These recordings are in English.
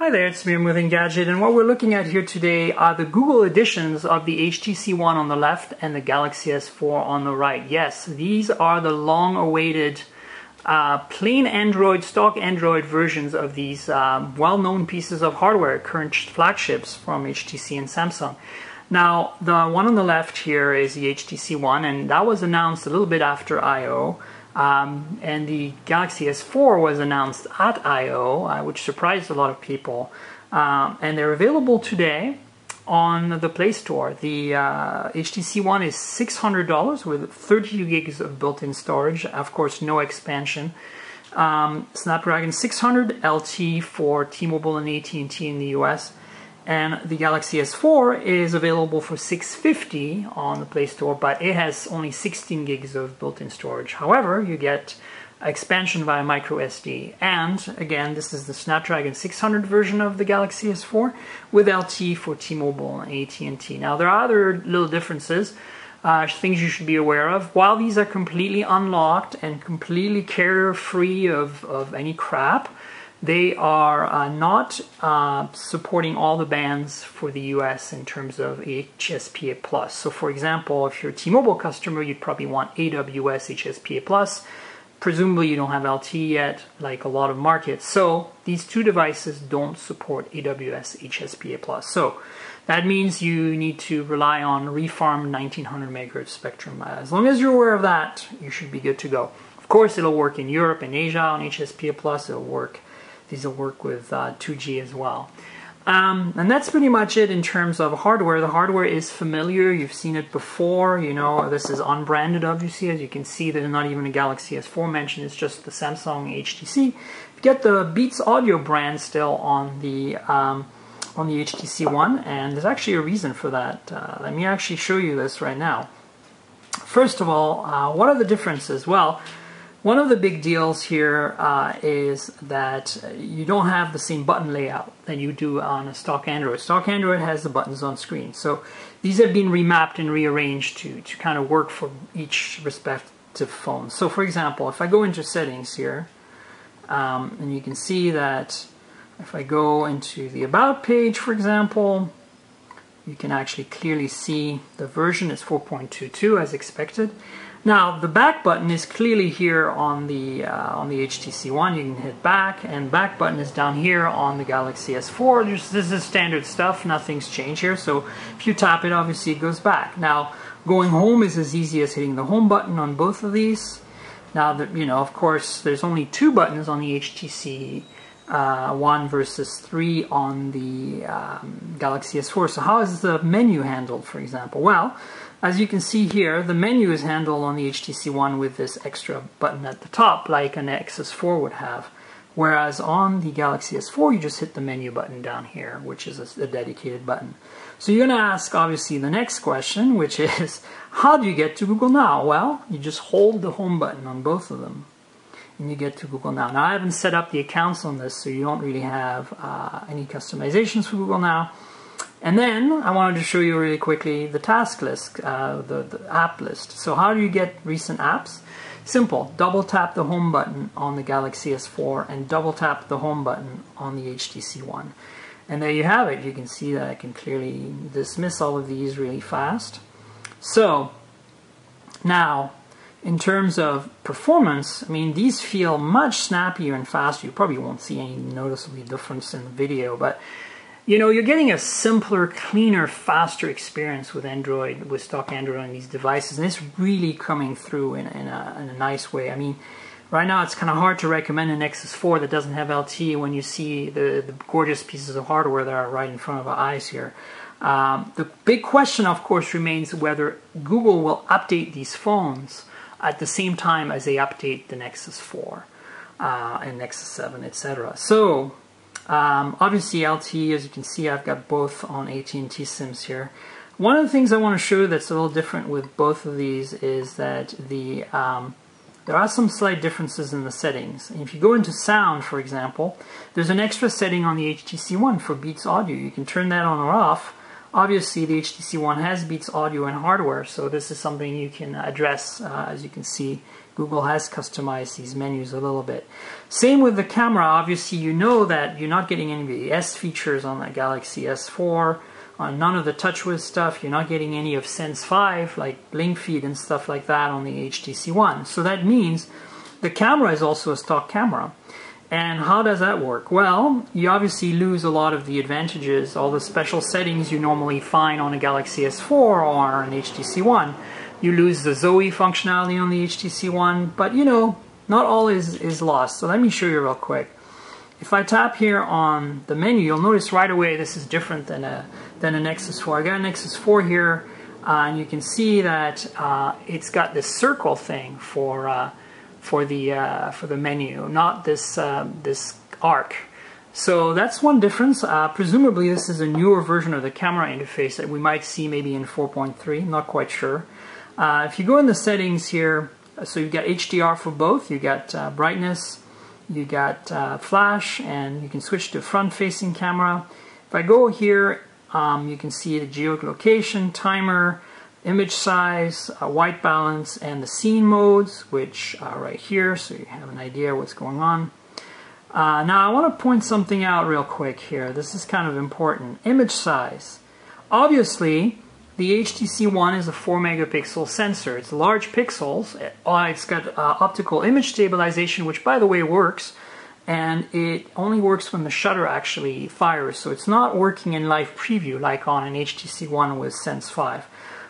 Hi there, it's me with Engadget, and what we're looking at here today are the Google editions of the HTC One on the left and the Galaxy S4 on the right. Yes, these are the long-awaited plain Android, stock Android versions of these well-known pieces of hardware, current flagships from HTC and Samsung. Now, the one on the left here is the HTC One, and that was announced a little bit after I/O. And the Galaxy S4 was announced at I/O, which surprised a lot of people. And they're available today on the Play Store. The HTC One is $600 with 32 gigs of built-in storage. Of course, no expansion. Snapdragon 600 LT for T-Mobile and AT&T in the US. And the Galaxy S4 is available for $650 on the Play Store, but it has only 16 gigs of built-in storage. However, you get expansion via microSD. And again, this is the Snapdragon 600 version of the Galaxy S4 with LT for T-Mobile and AT&T. Now, there are other little differences, things you should be aware of. While these are completely unlocked and completely carrier-free of any crap, they are not supporting all the bands for the US in terms of HSPA+. So for example, if you're a T-Mobile customer, you'd probably want AWS HSPA+. Presumably you don't have LTE yet, like a lot of markets. So these two devices don't support AWS HSPA+. So that means you need to rely on refarmed 1900 MHz spectrum. As long as you're aware of that, you should be good to go. Of course, it'll work in Europe and Asia on HSPA+. It'll work. These will work with 2G as well. And that's pretty much it in terms of hardware. The hardware is familiar. You've seen it before. You know, this is unbranded, obviously. As you can see, there's not even a Galaxy S4 mentioned. It's just the Samsung HTC. You get the Beats Audio brand still on the HTC One, and there's actually a reason for that. Let me actually show you this right now. First of all, what are the differences? Well, one of the big deals here is that you don't have the same button layout that you do on a stock Android. Stock Android has the buttons on screen. So these have been remapped and rearranged to kind of work for each respective phone. So for example, if I go into settings here, and you can see that if I go into the About page, for example, you can actually clearly see the version is 4.22 as expected. Now, the back button is clearly here on the HTC One. You can hit back, and back button is down here on the Galaxy S4. This is standard stuff. Nothing's changed here. So if you tap it, obviously it goes back. Now, going home is as easy as hitting the home button on both of these. Now, you know, of course, there's only 2 buttons on the HTC One versus 3 on the Galaxy S4. So how is the menu handled, for example? Well, as you can see here, the menu is handled on the HTC One with this extra button at the top, like an Nexus 4 would have. Whereas on the Galaxy S4, you just hit the menu button down here, which is a dedicated button. So you're going to ask, obviously, the next question, which is, how do you get to Google Now? Well, you just hold the home button on both of them, and you get to Google Now. Now, I haven't set up the accounts on this, so you don't really have any customizations for Google Now. And then I wanted to show you really quickly the task list, the app list. So how do you get recent apps? Simple. Double tap the home button on the Galaxy S4 and double tap the home button on the HTC One. And there you have it. You can see that I can clearly dismiss all of these really fast. So now, in terms of performance, I mean, these feel much snappier and faster. You probably won't see any noticeable difference in the video, but you know, you're getting a simpler, cleaner, faster experience with Android, with stock Android on these devices, and it's really coming through in a nice way. I mean, right now it's kind of hard to recommend a Nexus 4 that doesn't have LTE when you see the gorgeous pieces of hardware that are right in front of our eyes here. The big question, of course, remains whether Google will update these phones at the same time as they update the Nexus 4 and Nexus 7, etc. So, obviously LTE, as you can see, I've got both on AT&T SIMs here. One of the things I want to show you that's a little different with both of these is that there are some slight differences in the settings. And if you go into sound, for example, there's an extra setting on the HTC One for Beats Audio. You can turn that on or off Obviously, the HTC One has Beats audio and hardware, so this is something you can address. As you can see, Google has customized these menus a little bit. Same with the camera. Obviously, you know that you're not getting any of the S features on the Galaxy S4, on none of the TouchWiz stuff. You're not getting any of Sense 5, like blink feed and stuff like that on the HTC One. So that means the camera is also a stock camera. And how does that work? Well, you obviously lose a lot of the advantages, all the special settings you normally find on a Galaxy S4 or an HTC One. You lose the Zoe functionality on the HTC One, but you know, not all is lost. So let me show you real quick. If I tap here on the menu, you'll notice right away this is different than a Nexus 4. I got a Nexus 4 here, and you can see that it's got this circle thing for the menu, not this this arc. So that's one difference. Presumably this is a newer version of the camera interface that we might see maybe in 4.3, not quite sure. If you go in the settings here, so you've got HDR for both, you got brightness, you got flash, and you can switch to front-facing camera. If I go here, you can see the geolocation, timer, image size, white balance, and the scene modes, which are right here, so you have an idea what's going on. Now I want to point something out real quick here. This is kind of important. Image size. Obviously, the HTC One is a 4 megapixel sensor. It's large pixels. It's got optical image stabilization, which by the way works, and it only works when the shutter actually fires, so it's not working in live preview like on an HTC One with Sense 5.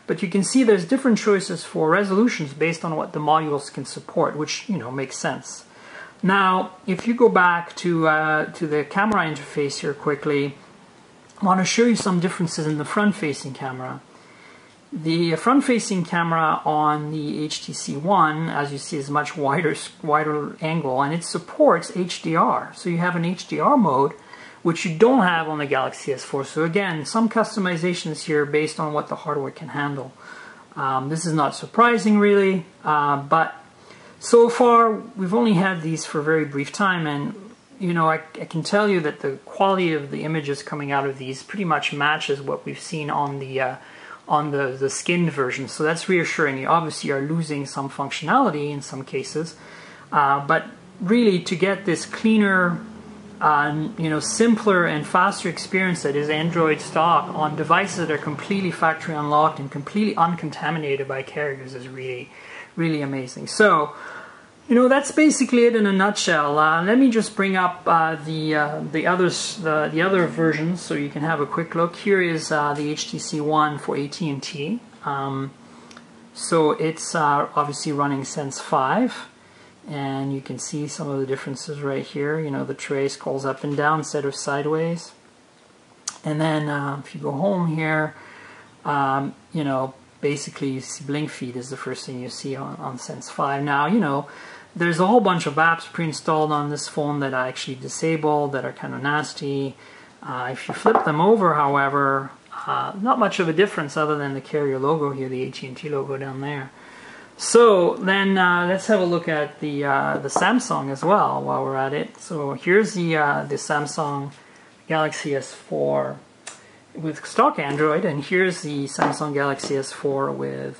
But you can see there's different choices for resolutions based on what the modules can support, which, you know, makes sense. Now, if you go back to the camera interface here quickly, I want to show you some differences in the front-facing camera. The front-facing camera on the HTC One, as you see, is much wider angle, and it supports HDR. So you have an HDR mode, which you don't have on the Galaxy S4. So again, some customizations here based on what the hardware can handle. This is not surprising really, but so far we've only had these for a very brief time, and you know, I can tell you that the quality of the images coming out of these pretty much matches what we've seen on the skinned version. So that's reassuring. You obviously are losing some functionality in some cases, but really to get this cleaner, you know, simpler and faster experience that is Android stock on devices that are completely factory unlocked and completely uncontaminated by carriers is really, really amazing. So, you know, that's basically it in a nutshell. Let me just bring up the other versions so you can have a quick look. Here is the HTC One for AT&T. So it's obviously running Sense 5. And you can see some of the differences right here. You know, the tray scrolls up and down instead of sideways. And then if you go home here, you know, basically you see blink feed is the first thing you see on Sense 5. Now, you know, there's a whole bunch of apps pre-installed on this phone that I actually disabled that are kind of nasty. If you flip them over, however, not much of a difference other than the carrier logo here, the AT&T logo down there. So then let's have a look at the Samsung as well while we're at it. So here's the Samsung Galaxy S4 with stock Android, and here's the Samsung Galaxy S4 with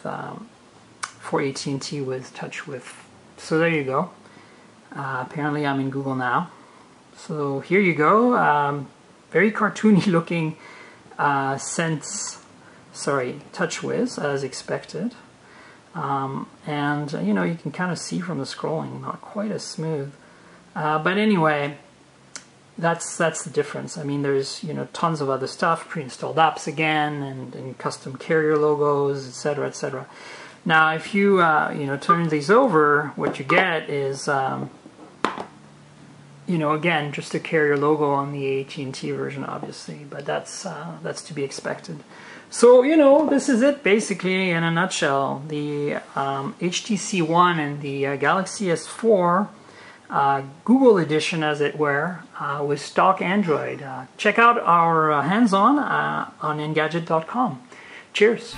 for AT&T with TouchWiz. So there you go. Apparently I'm in Google now. So here you go. Very cartoony looking TouchWiz as expected. And you know, you can kind of see from the scrolling, not quite as smooth, but anyway, that's the difference. I mean, there's, you know, tons of other stuff, pre-installed apps again, and custom carrier logos, etc., etc. Now, if you you know, turn these over, what you get is you know, again, just a carrier logo on the AT&T version, obviously, but that's to be expected. So, you know, this is it basically in a nutshell. The HTC One and the Galaxy S4 Google edition, as it were, with stock Android. Check out our hands-on on Engadget.com. Cheers.